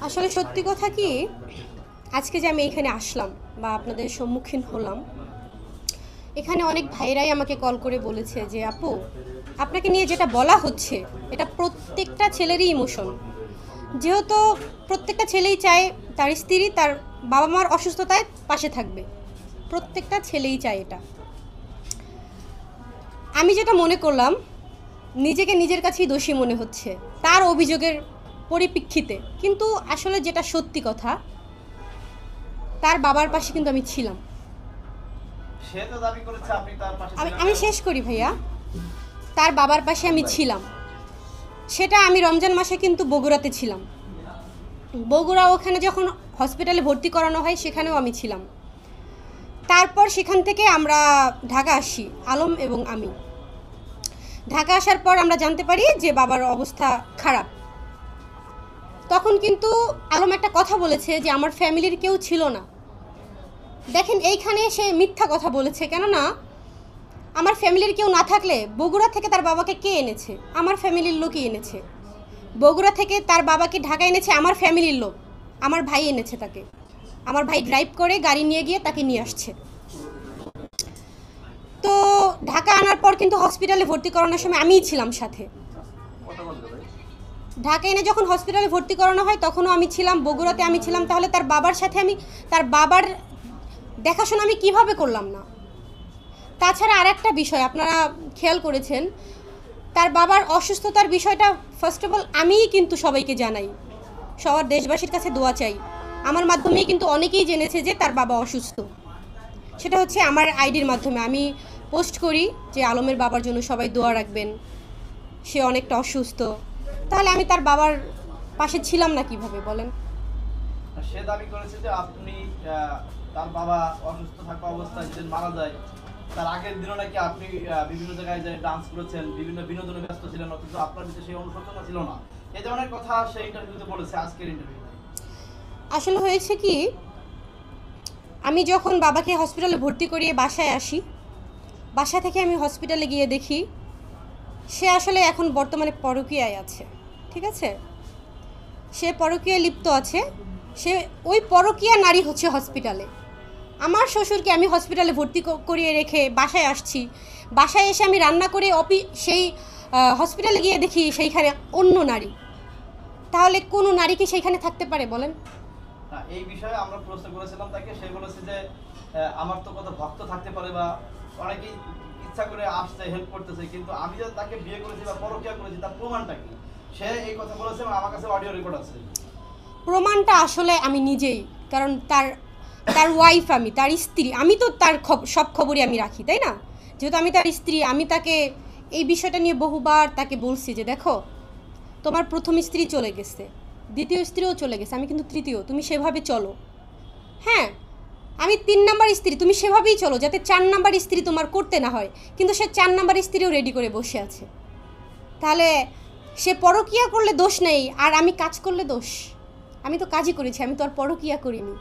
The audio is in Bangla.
আসলে সত্যি কথা কি, আজকে যে আমি এখানে আসলাম বা আপনাদের সম্মুখীন হলাম, এখানে অনেক ভাইরাই আমাকে কল করে বলেছে যে আপু, আপনাকে নিয়ে যেটা বলা হচ্ছে এটা প্রত্যেকটা ছেলেরই ইমোশন। যেহেতু প্রত্যেকটা ছেলেই চায় তার স্ত্রী তার বাবা মার অসুস্থতায় পাশে থাকবে, প্রত্যেকটা ছেলেই চায় এটা। আমি যেটা মনে করলাম, নিজেকে নিজের কাছেই দোষী মনে হচ্ছে তার অভিযোগের পরিপ্রেক্ষিতে, কিন্তু আসলে যেটা সত্যি কথা, তার বাবার পাশে কিন্তু আমি ছিলাম। সে তো দাবি করেছে আপনি তার পাশে ছিলেন। আমি শেষ করি ভাইয়া। তার বাবার পাশে আমি ছিলাম, সেটা আমি রমজান মাসে কিন্তু বগুড়াতে ছিলাম। বগুড়া ওখানে যখন হসপিটালে ভর্তি করানো হয় সেখানেও আমি ছিলাম। তারপর সেখান থেকে আমরা ঢাকা আসি, আলম এবং আমি। ঢাকা আসার পর আমরা জানতে পারি যে বাবার অবস্থা খারাপ। তখন কিন্তু আলম একটা কথা বলেছে যে আমার ফ্যামিলির কেউ ছিল না। দেখেন এইখানে সে মিথ্যা কথা বলেছে, কেননা আমার ফ্যামিলির কেউ না থাকলে বগুড়া থেকে তার বাবাকে কে এনেছে? আমার ফ্যামিলির লোকই এনেছে। বগুড়া থেকে তার বাবাকে ঢাকা এনেছে আমার ফ্যামিলির লোক, আমার ভাই এনেছে তাকে। আমার ভাই ড্রাইভ করে গাড়ি নিয়ে গিয়ে তাকে নিয়ে আসছে। তো ঢাকা আনার পর কিন্তু হসপিটালে ভর্তি করানোর সময় আমিই ছিলাম সাথে। ঢাকা এনে যখন হসপিটালে ভর্তি করানো হয় তখনও আমি ছিলাম, বগুড়াতে আমি ছিলাম। তাহলে তার বাবার সাথে আমি, তার বাবার দেখাশোনা আমি কিভাবে করলাম না? তাছাড়া আর একটা বিষয় আপনারা খেয়াল করেছেন, তার বাবার অসুস্থতার বিষয়টা ফার্স্ট অফ অল আমিই কিন্তু সবাইকে জানাই, সবার দেশবাসীর কাছে দোয়া চাই। আমার মাধ্যমেই কিন্তু অনেকেই জেনেছে যে তার বাবা অসুস্থ। সেটা হচ্ছে আমার আইডির মাধ্যমে আমি পোস্ট করি যে আলমের বাবার জন্য সবাই দোয়া রাখবেন, সে অনেকটা অসুস্থ। তাহলে আমি তার বাবার পাশে ছিলাম না কিভাবে বলেন? সে দাবি করেছে যে আপনি তার বাবা অসুস্থ থাকা অবস্থায় যেদিন মারা যায় তার আগের দিনও নাকি আপনি বিভিন্ন জায়গায় যে ডান্স করেছেন, বিভিন্ন বিনোদনে ব্যস্ত ছিলেন, অথচ আপনার ভিতরে সেই অনুশোচনা ছিল না। এই ধরনের কথা সে ইন্টারভিউতে বলেছে, আজকের ইন্টারভিউতে। আসলে হয়েছে কি, আমি যখন বাবাকে হসপিটালে ভর্তি করিয়ে বাসায় আসি, বাসা থেকে আমি হসপিটালে গিয়ে দেখি সে আসলে এখন বর্তমানে পরকীয়ায় আছে। ঠিক আছে, সে পরকীয়ায় লিপ্ত আছে। সে ওই পরকীয়া নারী হচ্ছে হসপিটালে। আমার শ্বশুরকে আমি হসপিটালে ভর্তি করিয়ে রেখে বাসায় আসছি। বাসায় এসে আমি রান্না করে সেই হসপিটালে গিয়ে দেখি সেইখানে অন্য নারী। তাহলে কোনো নারী কি সেইখানে থাকতে পারে বলেন? এই বিষয়ে আমরা প্রশ্ন করেছিলাম তাকে, সে বলেছে যে আমার তো কত ভক্ত থাকতে পারে বা অনেকেই ইচ্ছা করে আসছে, হেল্প করতেছে, কিন্তু আমি যে তাকে বিয়ে করেছি বা পরকীয়া করেছি তার প্রমাণটা কি? সে এই কথা বলেছে এবং আমার কাছে অডিও রেকর্ড আছে। প্রমাণটা আসলে আমি নিজেই, কারণ তার তার ওয়াইফ, আমি তার স্ত্রী, আমি তো তার সব খবরই আমি রাখি, তাই না? যেহেতু আমি তার স্ত্রী, আমি তাকে এই বিষয়টা নিয়ে বহুবার তাকে বলছি যে দেখো, তোমার প্রথম স্ত্রী চলে গেছে, দ্বিতীয় স্ত্রীও চলে গেছে, আমি কিন্তু তৃতীয়, তুমি সেভাবে চলো। হ্যাঁ, আমি 3 নাম্বার স্ত্রী, তুমি সেভাবেই চলো যাতে 4 নাম্বার স্ত্রী তোমার করতে না হয়। কিন্তু সে 4 নাম্বার স্ত্রীও রেডি করে বসে আছে। তাহলে সে পরকীয়া করলে দোষ নেই, আর আমি কাজ করলে দোষ? আমি তো কাজই করেছি, আমি তো আর পরকীয়া করিনি।